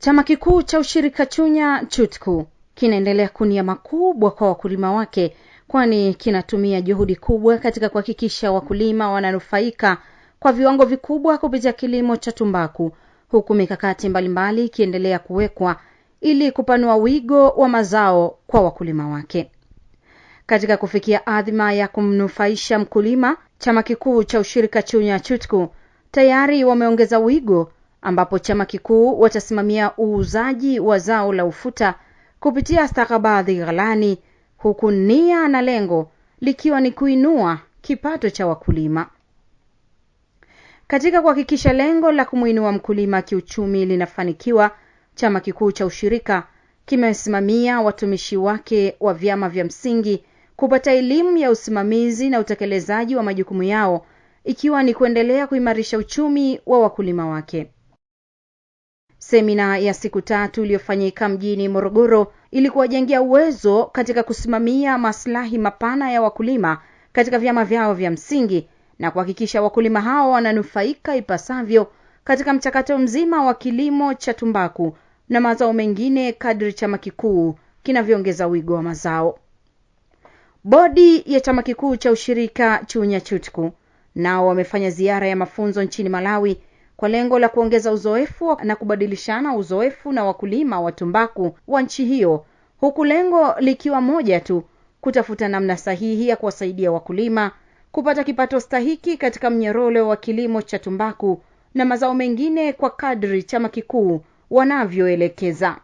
Chama kikuu cha ushirika Chunya CHUTCU kinaendelea kunia makubwa kwa wakulima wake, kwani kinatumia juhudi kubwa katika kuhakikisha wakulima wananufaika kwa viwango vikubwa kupitia kilimo cha tumbaku, huku mikakati mbalimbali ikiendelea kuwekwa ili kupanua wigo wa mazao kwa wakulima wake. Katika kufikia adhima ya kumnufaisha mkulima, chama kikuu cha ushirika Chunya CHUTCU tayari wameongeza wigo, ambapo chama kikuu watasimamia uuzaji wa zao la ufuta kupitia stakabadhi ghalani, huku nia na lengo likiwa ni kuinua kipato cha wakulima. Katika kuhakikisha lengo la kumuinua mkulima kiuchumi linafanikiwa, chama kikuu cha ushirika kimesimamia watumishi wake wa vyama vya msingi kupata elimu ya usimamizi na utekelezaji wa majukumu yao, ikiwa ni kuendelea kuimarisha uchumi wa wakulima wake. Semina ya siku 3 iliyofanyika mjini Morogoro ili kuwajengea uwezo katika kusimamia maslahi mapana ya wakulima katika vyama vyao vya msingi na kuhakikisha wakulima hao wananufaika ipasavyo katika mchakato mzima wa kilimo cha tumbaku na mazao mengine kadri chama kikuu kinavyoongeza wigo wa mazao. Bodi ya chama kikuu cha ushirika Chunya CHUTCU nao wamefanya ziara ya mafunzo nchini Malawi kwa lengo la kuongeza uzoefu na kubadilishana uzoefu na wakulima wa tumbaku wa nchi hiyo, huku lengo likiwa moja tu, kutafuta namna sahihi ya kuwasaidia wakulima kupata kipato stahiki katika mnyororo wa kilimo cha tumbaku na mazao mengine kwa kadri chama kikuu wanavyoelekeza.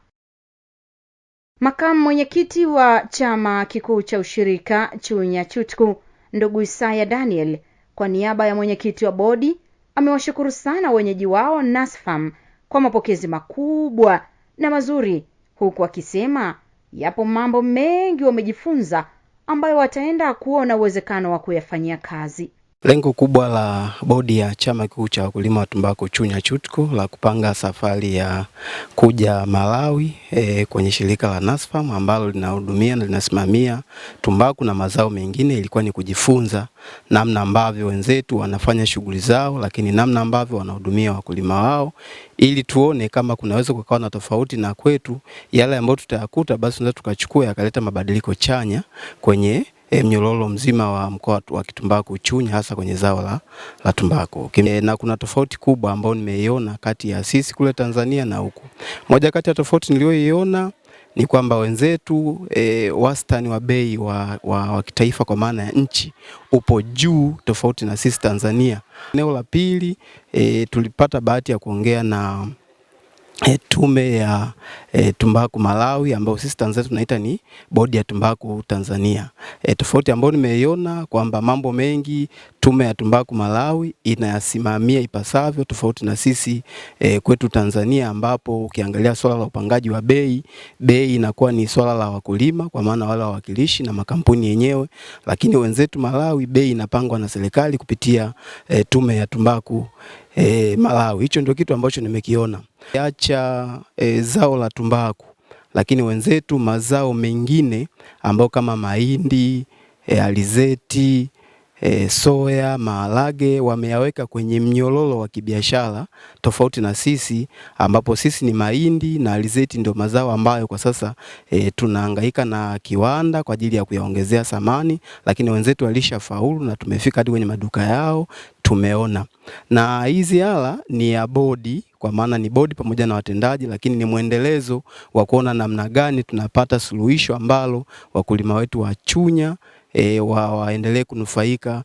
Makamu mwenyekiti wa chama kikuu cha ushirika Chunya CHUTCU, ndugu Isaya Daniel, kwa niaba ya mwenyekiti wa bodi, amewashukuru sana wenyeji wao NASFAM kwa mapokezi makubwa na mazuri, huku akisema yapo mambo mengi wamejifunza ambayo wataenda kuona uwezekano wa kuyafanyia kazi. Lengo kubwa la bodi ya chama kikuu cha wakulima wa tumbaku Chunya CHUTCU la kupanga safari ya kuja Malawi kwenye shirika la NASFAM ambalo linahudumia na linasimamia tumbaku na mazao mengine ilikuwa ni kujifunza namna ambavyo wenzetu wanafanya shughuli zao, lakini namna ambavyo wanahudumia wakulima wao, ili tuone kama kunaweza kukawa na tofauti na kwetu yale ambayo tutayakuta, basi tunaweza tukachukua yakaleta mabadiliko chanya kwenye mnyororo mzima wa mkoa wa kitumbaku Chunya, hasa kwenye zao la tumbaku. Na kuna tofauti kubwa ambayo nimeiona kati ya sisi kule Tanzania na huku. Moja kati ya tofauti niliyoiona ni kwamba wenzetu wastani wa bei wa kitaifa kwa maana ya nchi upo juu tofauti na sisi Tanzania. Eneo la pili, tulipata bahati ya kuongea na tume ya tumbaku Malawi, ambayo sisi Tanzania tunaita ni bodi ya tumbaku Tanzania. Tofauti ambayo nimeiona kwamba mambo mengi tume ya tumbaku Malawi inayasimamia ipasavyo, tofauti na sisi kwetu Tanzania, ambapo ukiangalia swala la upangaji wa bei inakuwa ni swala la wakulima, kwa maana wale wawakilishi na makampuni yenyewe, lakini wenzetu Malawi bei inapangwa na serikali kupitia tume ya tumbaku Malawi. Hicho ndio kitu ambacho nimekiona. Acha zao la tumbaku, lakini wenzetu mazao mengine ambao kama mahindi, alizeti, soya, maharage wameyaweka kwenye mnyororo wa kibiashara, tofauti na sisi ambapo sisi ni mahindi na alizeti ndio mazao ambayo kwa sasa tunahangaika na kiwanda kwa ajili ya kuyaongezea thamani, lakini wenzetu walishafaulu na tumefika hadi kwenye maduka yao tumeona. Na hizi hala ni ya bodi, kwa maana ni bodi pamoja na watendaji, lakini ni muendelezo wa kuona namna gani tunapata suluhisho ambalo wakulima wetu wa Chunya waendelee kunufaika.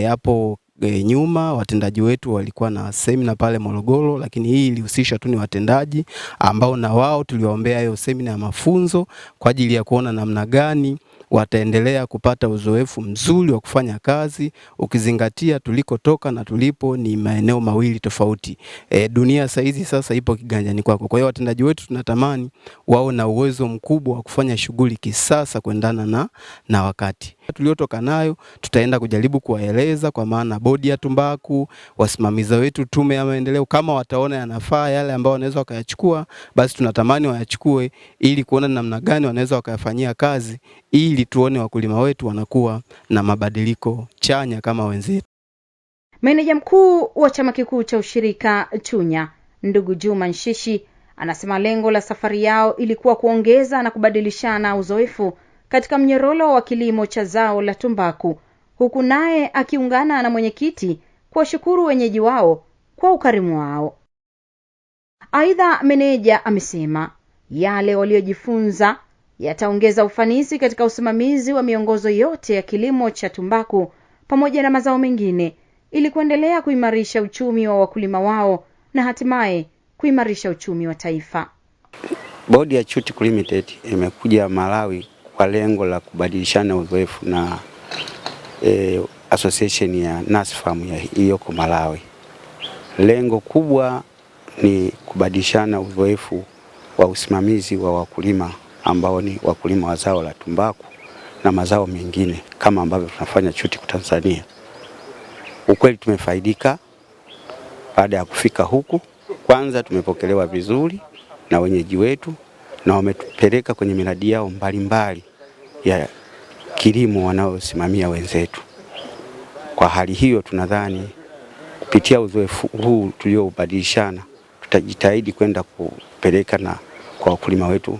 Hapo nyuma watendaji wetu walikuwa na semina pale Morogoro, lakini hii ilihusisha tu ni watendaji ambao na wao tuliwaombea hiyo semina ya mafunzo kwa ajili ya kuona namna gani wataendelea kupata uzoefu mzuri wa kufanya kazi, ukizingatia tulikotoka na tulipo ni maeneo mawili tofauti. Dunia sasa ipo kiganjani kwako. Kwa hiyo watendaji wetu tunatamani wao na uwezo mkubwa wa kufanya shughuli kisasa kuendana na wakati tuliotoka nayo. Tutaenda kujaribu kuwaeleza, kwa maana bodi ya tumbaku, wasimamizi wetu tume ya maendeleo, kama wataona yanafaa yale ambao wanaweza wakayachukua, basi tunatamani wayachukue ili kuona namna gani wanaweza wakayafanyia kazi, ili tuone wakulima wetu wanakuwa na mabadiliko chanya kama wenzetu. Meneja mkuu wa chama kikuu cha ushirika Chunya, ndugu Juma Nshishi, Anasema lengo la safari yao ilikuwa kuongeza na kubadilishana uzoefu katika mnyororo wa kilimo cha zao la tumbaku, huku naye akiungana na mwenyekiti kuwashukuru wenyeji wao kwa ukarimu wao. Aidha, meneja amesema yale waliojifunza yataongeza ufanisi katika usimamizi wa miongozo yote ya kilimo cha tumbaku pamoja na mazao mengine ili kuendelea kuimarisha uchumi wa wakulima wao na hatimaye kuimarisha uchumi wa taifa. Bodi ya Chutiku Limited imekuja Malawi kwa lengo la kubadilishana uzoefu na association ya NASFAM iliyoko Malawi. Lengo kubwa ni kubadilishana uzoefu wa usimamizi wa wakulima ambao ni wakulima wa zao la tumbaku na mazao mengine kama ambavyo tunafanya Chutiku Tanzania. Ukweli tumefaidika baada ya kufika huku. Kwanza tumepokelewa vizuri na wenyeji wetu na wametupeleka kwenye miradi yao mbalimbali ya kilimo wanaosimamia wenzetu. Kwa hali hiyo tunadhani kupitia uzoefu huu tuliobadilishana tutajitahidi kwenda kupeleka na kwa wakulima wetu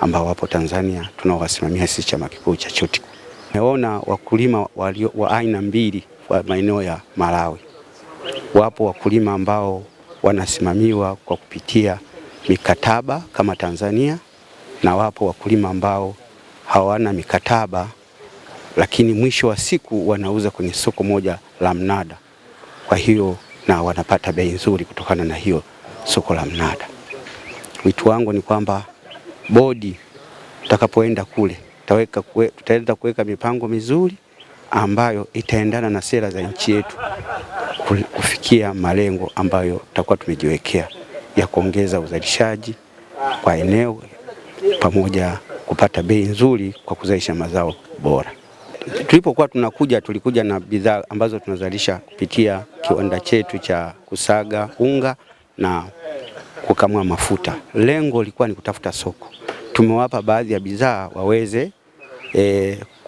ambao wapo Tanzania tunaowasimamia sisi chama kikuu cha Chutiku. Tumeona wakulima wa aina mbili wa maeneo ya Malawi. Wapo wakulima ambao wanasimamiwa kwa kupitia mikataba kama Tanzania, na wapo wakulima ambao hawana mikataba lakini mwisho wa siku wanauza kwenye soko moja la mnada. Kwa hiyo na wanapata bei nzuri kutokana na hiyo soko la mnada. Wito wangu ni kwamba bodi tutakapoenda kule tutaenda kuweka mipango mizuri ambayo itaendana na sera za nchi yetu kufikia malengo ambayo tutakuwa tumejiwekea ya kuongeza uzalishaji kwa eneo pamoja kupata bei nzuri kwa kuzalisha mazao bora. Tulipokuwa tulikuja na bidhaa ambazo tunazalisha kupitia kiwanda chetu cha kusaga unga na kukamua mafuta. Lengo lilikuwa ni kutafuta soko. Tumewapa baadhi ya bidhaa waweze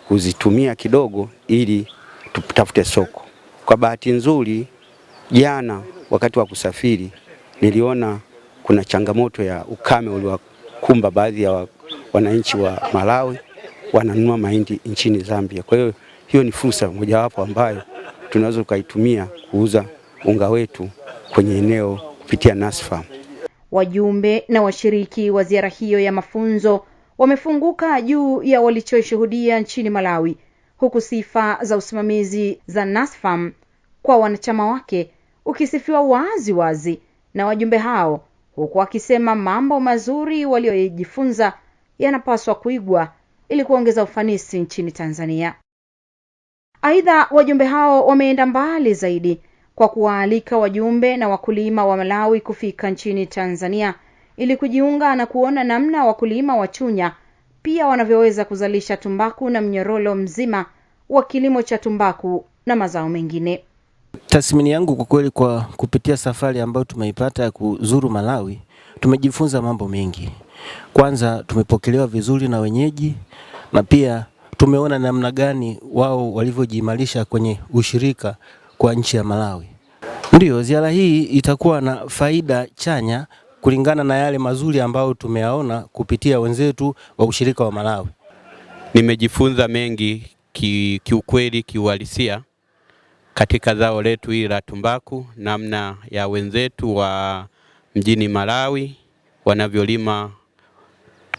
kuzitumia kidogo ili tutafute soko. Kwa bahati nzuri jana wakati wa kusafiri niliona kuna changamoto ya ukame uliokumba baadhi ya wananchi wa Malawi wananunua mahindi nchini Zambia. Kwa hiyo ni fursa mojawapo ambayo tunaweza kaitumia kuuza unga wetu kwenye eneo kupitia NASFAM. Wajumbe na washiriki wa ziara hiyo ya mafunzo wamefunguka juu ya walichoshuhudia nchini Malawi, huku sifa za usimamizi za NASFAM kwa wanachama wake ukisifiwa wazi wazi na wajumbe hao, huku wakisema mambo mazuri waliojifunza yanapaswa kuigwa ili kuongeza ufanisi nchini Tanzania. Aidha, wajumbe hao wameenda mbali zaidi kwa kuwaalika wajumbe na wakulima wa Malawi kufika nchini Tanzania ili kujiunga na kuona namna wakulima wa Chunya pia wanavyoweza kuzalisha tumbaku na mnyororo mzima wa kilimo cha tumbaku na mazao mengine. Tathmini yangu kwa kweli, kwa kupitia safari ambayo tumeipata ya kuzuru Malawi, tumejifunza mambo mengi. Kwanza tumepokelewa vizuri na wenyeji na pia tumeona namna gani wao walivyojiimarisha kwenye ushirika kwa nchi ya Malawi. Ndio, ziara hii itakuwa na faida chanya kulingana na yale mazuri ambayo tumeyaona kupitia wenzetu wa ushirika wa Malawi. Nimejifunza mengi kiukweli kiuhalisia katika zao letu hili la tumbaku, namna ya wenzetu wa mjini Malawi wanavyolima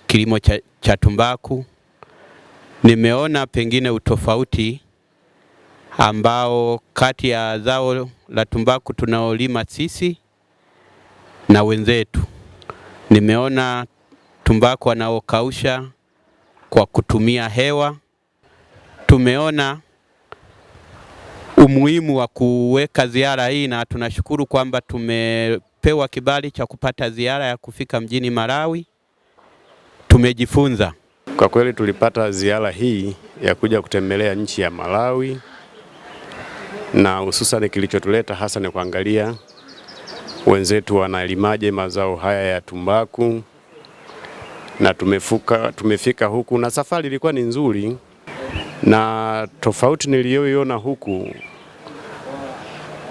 kilimo cha tumbaku. Nimeona pengine utofauti ambao kati ya zao la tumbaku tunaolima sisi na wenzetu. Nimeona tumbaku wanaokausha kwa kutumia hewa. Tumeona umuhimu wa kuweka ziara hii na tunashukuru kwamba tumepewa kibali cha kupata ziara ya kufika mjini Malawi. Tumejifunza. Kwa kweli tulipata ziara hii ya kuja kutembelea nchi ya Malawi, na hususan kilichotuleta hasa ni kuangalia wenzetu wanalimaje mazao haya ya tumbaku, na tumefika huku na safari ilikuwa ni nzuri, na tofauti niliyoiona huku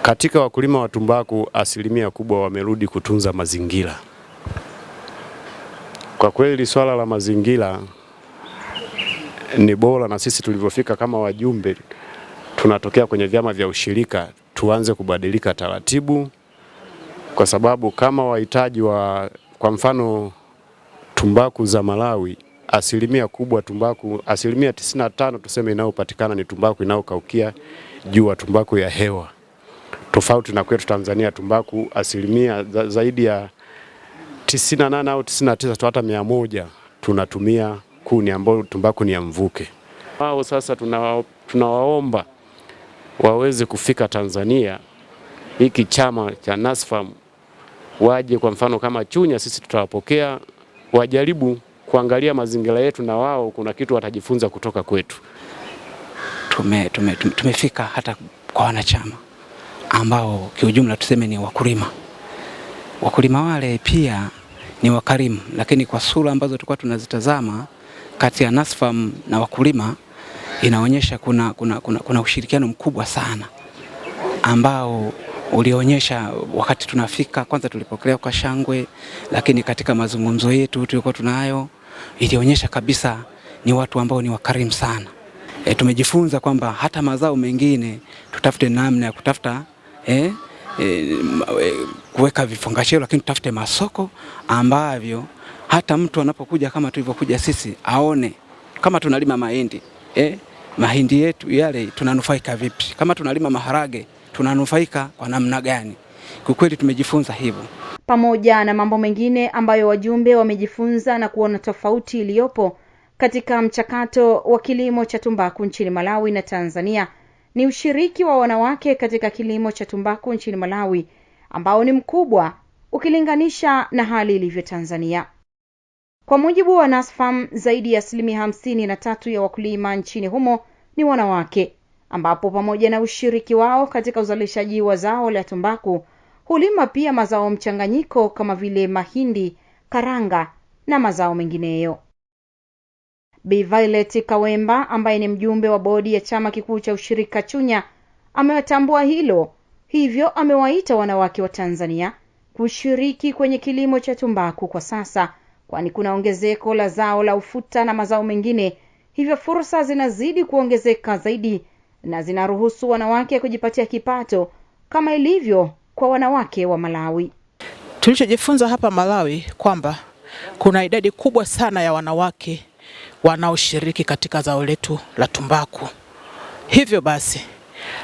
katika wakulima wa tumbaku, asilimia kubwa wamerudi kutunza mazingira. Kwa kweli swala la mazingira ni bora, na sisi tulivyofika kama wajumbe tunatokea kwenye vyama vya ushirika tuanze kubadilika taratibu, kwa sababu kama wahitaji kwa mfano tumbaku za Malawi, asilimia kubwa tumbaku, asilimia 95 tuseme inayopatikana ni tumbaku inayokaukia jua, tumbaku ya hewa. Tofauti na kwetu Tanzania, tumbaku asilimia zaidi ya 98 au 99 hata 100 tunatumia kuni ambayo tumbaku ni ya mvuke. Wao sasa tunawaomba waweze kufika Tanzania, hiki chama cha NASFAM waje, kwa mfano kama Chunya sisi tutawapokea, wajaribu kuangalia mazingira yetu, na wao kuna kitu watajifunza kutoka kwetu. Tumefika hata kwa wanachama ambao kiujumla tuseme ni wakulima. Wakulima wale pia ni wakarimu, lakini kwa sura ambazo tulikuwa tunazitazama kati ya NASFAM na wakulima inaonyesha kuna ushirikiano mkubwa sana ambao ulionyesha wakati tunafika. Kwanza tulipokelewa kwa shangwe, lakini katika mazungumzo yetu tulikuwa tunayo ilionyesha kabisa ni watu ambao ni wakarimu sana. Tumejifunza kwamba hata mazao mengine tutafute namna ya kutafuta kuweka vifungashio, lakini tutafute masoko ambavyo hata mtu anapokuja kama tulivyokuja sisi aone kama tunalima mahindi, mahindi yetu yale tunanufaika vipi, kama tunalima maharage tunanufaika kwa namna gani. Kwa kweli tumejifunza hivyo, pamoja na mambo mengine ambayo wajumbe wamejifunza na kuona tofauti iliyopo katika mchakato wa kilimo cha tumbaku nchini Malawi na Tanzania. Ni ushiriki wa wanawake katika kilimo cha tumbaku nchini Malawi ambao ni mkubwa ukilinganisha na hali ilivyo Tanzania. Kwa mujibu wa NASFAM, zaidi ya 53% ya wakulima nchini humo ni wanawake, ambapo pamoja na ushiriki wao katika uzalishaji wa zao la tumbaku, hulima pia mazao mchanganyiko kama vile mahindi, karanga na mazao mengineyo. Bi Violet Kawemba ambaye ni mjumbe wa bodi ya chama kikuu cha ushirika Chunya amewatambua hilo, hivyo amewaita wanawake wa Tanzania kushiriki kwenye kilimo cha tumbaku kwa sasa, kwani kuna ongezeko la zao la ufuta na mazao mengine, hivyo fursa zinazidi kuongezeka zaidi na zinaruhusu wanawake kujipatia kipato kama ilivyo kwa wanawake wa Malawi. Tulichojifunza hapa Malawi kwamba kuna idadi kubwa sana ya wanawake wanaoshiriki katika zao letu la tumbaku. Hivyo basi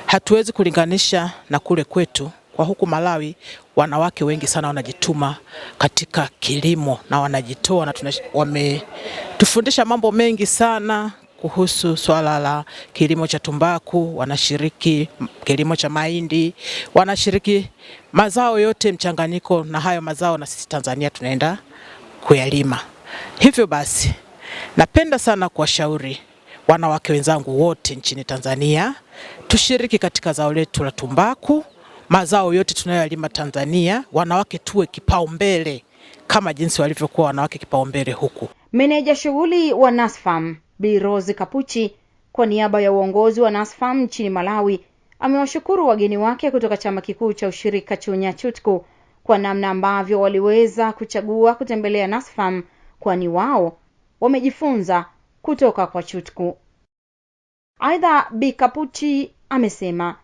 hatuwezi kulinganisha na kule kwetu. Kwa huku Malawi wanawake wengi sana wanajituma katika kilimo na wanajitoa, na wametufundisha mambo mengi sana kuhusu swala la kilimo cha tumbaku. Wanashiriki kilimo cha mahindi, wanashiriki mazao yote mchanganyiko, na hayo mazao na sisi Tanzania tunaenda kuyalima. Hivyo basi napenda sana kuwashauri wanawake wenzangu wote nchini Tanzania tushiriki katika zao letu la tumbaku. Mazao yote tunayoyalima Tanzania, wanawake tuwe kipaumbele kama jinsi walivyokuwa wanawake kipaumbele huku. Meneja shughuli wa NASFAM Bi Rose Kapuchi, kwa niaba ya uongozi wa NASFAM nchini Malawi, amewashukuru wageni wake kutoka chama kikuu cha ushirika Chunya Chutku kwa namna ambavyo waliweza kuchagua kutembelea NASFAM, kwani wao wamejifunza kutoka kwa Chutku. Aidha, Bi Kapuchi amesema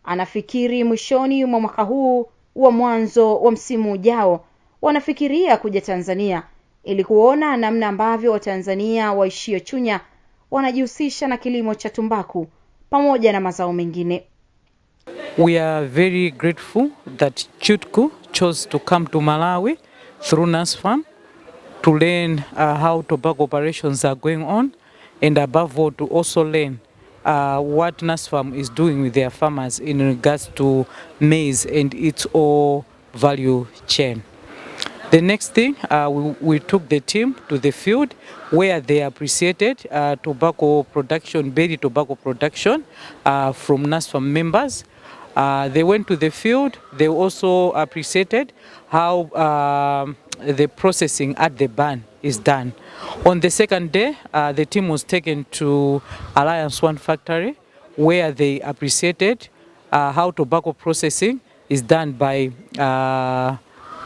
anafikiri mwishoni mwa mwaka huu wa mwanzo wa msimu ujao wanafikiria kuja Tanzania ili kuona namna ambavyo Watanzania waishio Chunya wanajihusisha na kilimo cha tumbaku pamoja na mazao mengine. We are very grateful that Chutku chose to come to Malawi through NASFAM to learn how tobacco operations are going on, and above all to also learn what NASFAM is doing with their farmers in regards to maize and its all value chain. The next thing, we took the team to the field where they appreciated tobacco production, berry tobacco production from NASFAM members. They went to the field. They also appreciated how the processing at the barn is done. On the second day, the team was taken to Alliance One factory where they appreciated how tobacco processing is done by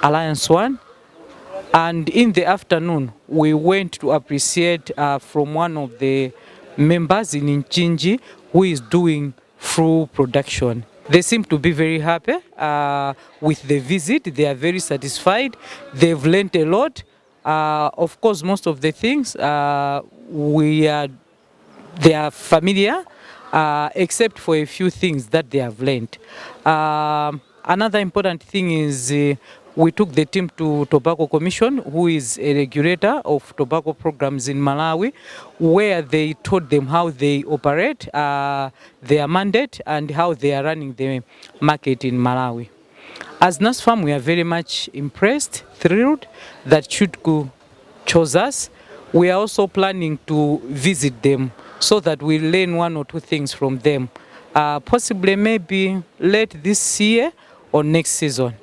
Alliance One. And in the afternoon, we went to appreciate from one of the members in Nchinji who is doing fruit production. They seem to be very happy with the visit. They are very satisfied. They've learned a lot. Of course, most of the things they are familiar, except for a few things that they have learned. Another important thing is we took the team to Tobacco Commission, who is a regulator of tobacco programs in Malawi, where they taught them how they operate, their mandate, and how they are running the market in Malawi. As NASFAM, we are very much impressed, thrilled that Chutku chose us. We are also planning to visit them so that we learn one or two things from them, possibly maybe late this year or next season.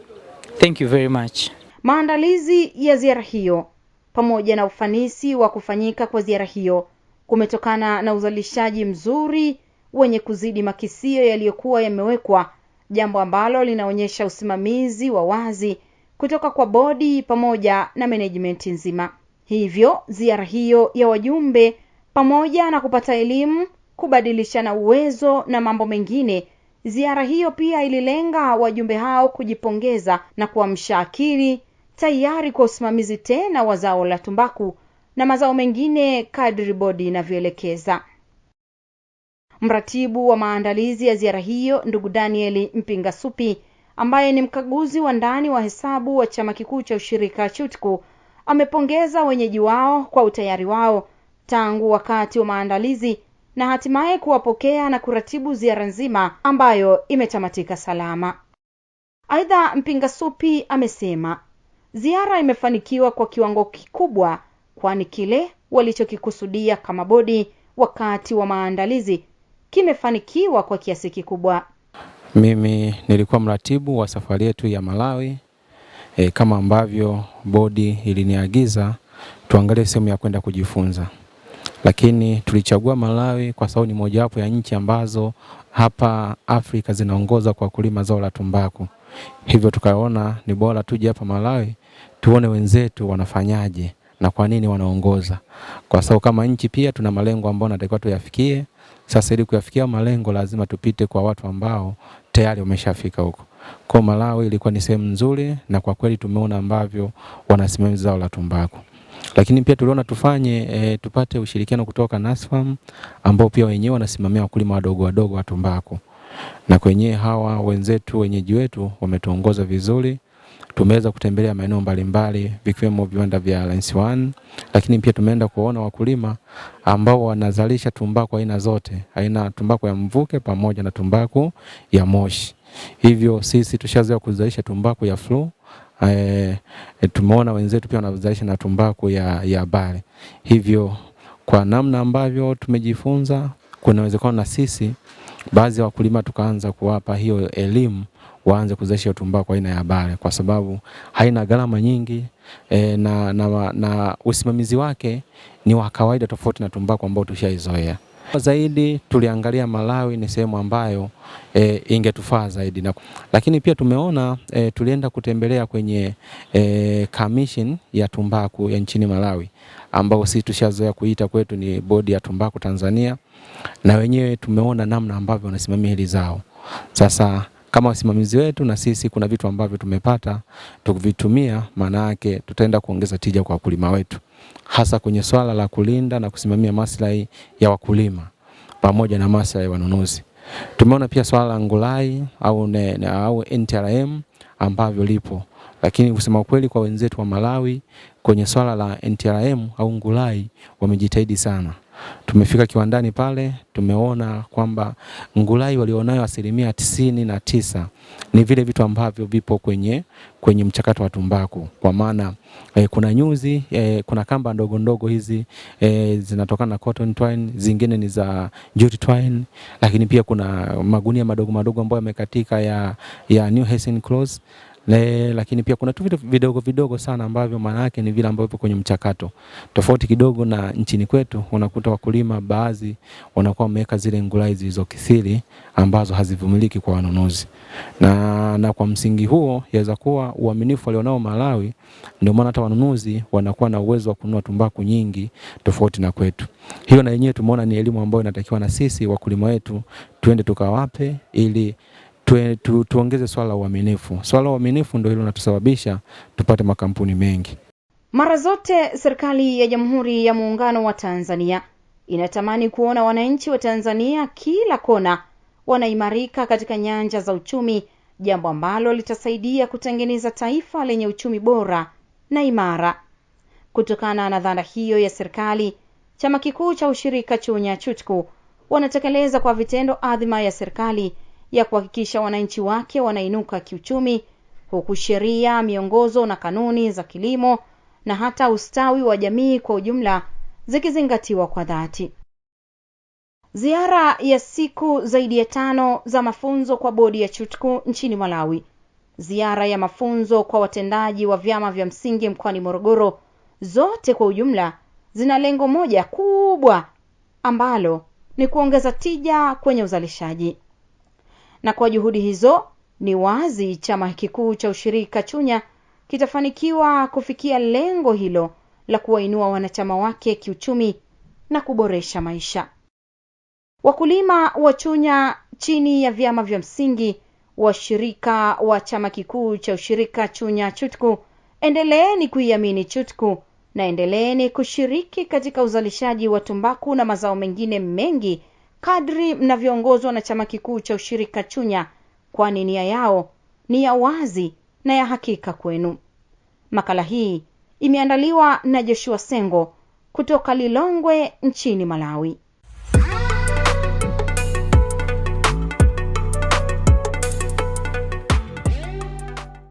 Thank you very much. Maandalizi ya ziara hiyo pamoja na ufanisi wa kufanyika kwa ziara hiyo kumetokana na uzalishaji mzuri wenye kuzidi makisio yaliyokuwa yamewekwa, jambo ambalo linaonyesha usimamizi wa wazi kutoka kwa bodi pamoja na management nzima. Hivyo ziara hiyo ya wajumbe pamoja na kupata elimu, kubadilishana uwezo na mambo mengine, ziara hiyo pia ililenga wajumbe hao kujipongeza na kuamsha akili tayari kwa usimamizi tena wa zao la tumbaku na mazao mengine kadri bodi inavyoelekeza. Mratibu wa maandalizi ya ziara hiyo, ndugu Daniel Mpingasupi, ambaye ni mkaguzi wa ndani wa hesabu wa chama kikuu cha ushirika Chutku, amepongeza wenyeji wao kwa utayari wao tangu wakati wa maandalizi na hatimaye kuwapokea na kuratibu ziara nzima ambayo imetamatika salama. Aidha, Mpingasupi amesema ziara imefanikiwa kwa kiwango kikubwa, kwani kile walichokikusudia kama bodi wakati wa maandalizi kimefanikiwa kwa kiasi kikubwa. Mimi nilikuwa mratibu wa safari yetu ya Malawi, kama ambavyo bodi iliniagiza tuangalie sehemu ya kwenda kujifunza. Lakini tulichagua Malawi kwa sababu ni mojawapo ya nchi ambazo hapa Afrika zinaongoza kwa kulima zao la tumbaku. Hivyo tukaona ni bora tuje hapa Malawi tuone wenzetu wanafanyaje na kwa nini wanaongoza. Kwa sababu kama nchi pia tuna malengo ambayo tunatakiwa tuyafikie. Sasa ili kuyafikia malengo lazima tupite kwa watu ambao tayari wameshafika huko. Kwa Malawi ilikuwa ni sehemu nzuri na kwa kweli tumeona ambavyo wanasimamia zao la tumbaku. Lakini pia tuliona tupate ushirikiano kutoka NASFAM ambao pia wenyewe wanasimamia wakulima wadogo wadogo wa tumbaku. Na kwenye hawa wenzetu wenyeji wetu wametuongoza vizuri. Tumeweza kutembelea maeneo mbalimbali vikiwemo viwanda vya Lens 1, lakini pia tumeenda kuona wakulima ambao wanazalisha tumbaku aina zote, aina tumbaku ya mvuke pamoja na tumbaku ya moshi. Hivyo sisi tushazoea kuzalisha tumbaku ya flow. Tumeona wenzetu pia wanazalisha na tumbaku ya bare. Hivyo kwa namna ambavyo tumejifunza, kuna uwezekano na sisi baadhi ya wakulima tukaanza kuwapa hiyo elimu waanze kuzalisha tumbaku aina ya bare, kwa sababu haina gharama nyingi na usimamizi wake ni wa kawaida tofauti na tumbaku ambao tushaizoea. Zaidi tuliangalia Malawi ni sehemu ambayo ingetufaa zaidi lakini pia tumeona tulienda kutembelea kwenye commission ya tumbaku ya nchini Malawi ambao sisi tushazoea kuita kwetu ni bodi ya tumbaku Tanzania, na wenyewe tumeona namna ambavyo wanasimamia hili zao. Sasa kama wasimamizi wetu na sisi kuna vitu ambavyo tumepata tukivitumia, maana yake tutaenda kuongeza tija kwa wakulima wetu, hasa kwenye swala la kulinda na kusimamia maslahi ya wakulima pamoja na maslahi ya wanunuzi. Tumeona pia swala la ngulai au NTRM ambavyo lipo, lakini kusema kweli kwa wenzetu wa Malawi kwenye swala la NTRM au ngulai wamejitahidi sana. Tumefika kiwandani pale, tumeona kwamba ngulai walionayo 99% ni vile vitu ambavyo vipo kwenye mchakato wa tumbaku. Kwa maana kuna nyuzi, kuna kamba ndogo ndogo hizi zinatokana na cotton twine, zingine ni za jute twine, lakini pia kuna magunia madogo madogo ambayo yamekatika ya New Hessian cloth, Lakini pia kuna tu vitu vidogo vidogo sana ambavyo maana yake ni vile ambavyo kwenye mchakato. Tofauti kidogo na nchini kwetu, unakuta wakulima baadhi wanakuwa wameweka zile ngulai zilizokithiri ambazo hazivumiliki kwa wanunuzi. Na kwa msingi huo yaweza kuwa uaminifu walionao Malawi ndio maana hata wanunuzi wanakuwa na uwezo wa kununua tumbaku nyingi tofauti na kwetu. Hiyo na yenyewe tumeona ni elimu ambayo inatakiwa na sisi wakulima wetu tuende tukawape ili tuongeze swala la uaminifu. Swala la uaminifu ndio hilo linatusababisha tupate makampuni mengi. Mara zote serikali ya Jamhuri ya Muungano wa Tanzania inatamani kuona wananchi wa Tanzania kila kona wanaimarika katika nyanja za uchumi, jambo ambalo litasaidia kutengeneza taifa lenye uchumi bora na imara. Kutokana na dhana hiyo ya serikali, Chama Kikuu cha Ushirika Chunya Chutku wanatekeleza kwa vitendo adhima ya serikali ya kuhakikisha wananchi wake wanainuka kiuchumi, huku sheria, miongozo na kanuni za kilimo na hata ustawi wa jamii kwa ujumla zikizingatiwa kwa dhati. Ziara ya siku zaidi ya 5 za mafunzo kwa bodi ya Chutku nchini Malawi. Ziara ya mafunzo kwa watendaji wa vyama vya msingi mkoani Morogoro, zote kwa ujumla zina lengo moja kubwa ambalo ni kuongeza tija kwenye uzalishaji. Na kwa juhudi hizo ni wazi Chama Kikuu cha Ushirika Chunya kitafanikiwa kufikia lengo hilo la kuwainua wanachama wake kiuchumi na kuboresha maisha. Wakulima wa Chunya chini ya vyama vya msingi washirika wa Chama Kikuu cha Ushirika Chunya Chutku, endeleeni kuiamini Chutku na endeleeni kushiriki katika uzalishaji wa tumbaku na mazao mengine mengi kadri mnavyoongozwa na Chama Kikuu cha Ushirika Chunya, kwani nia yao ni ya wazi na ya hakika kwenu. Makala hii imeandaliwa na Joshua Sengo kutoka Lilongwe nchini Malawi.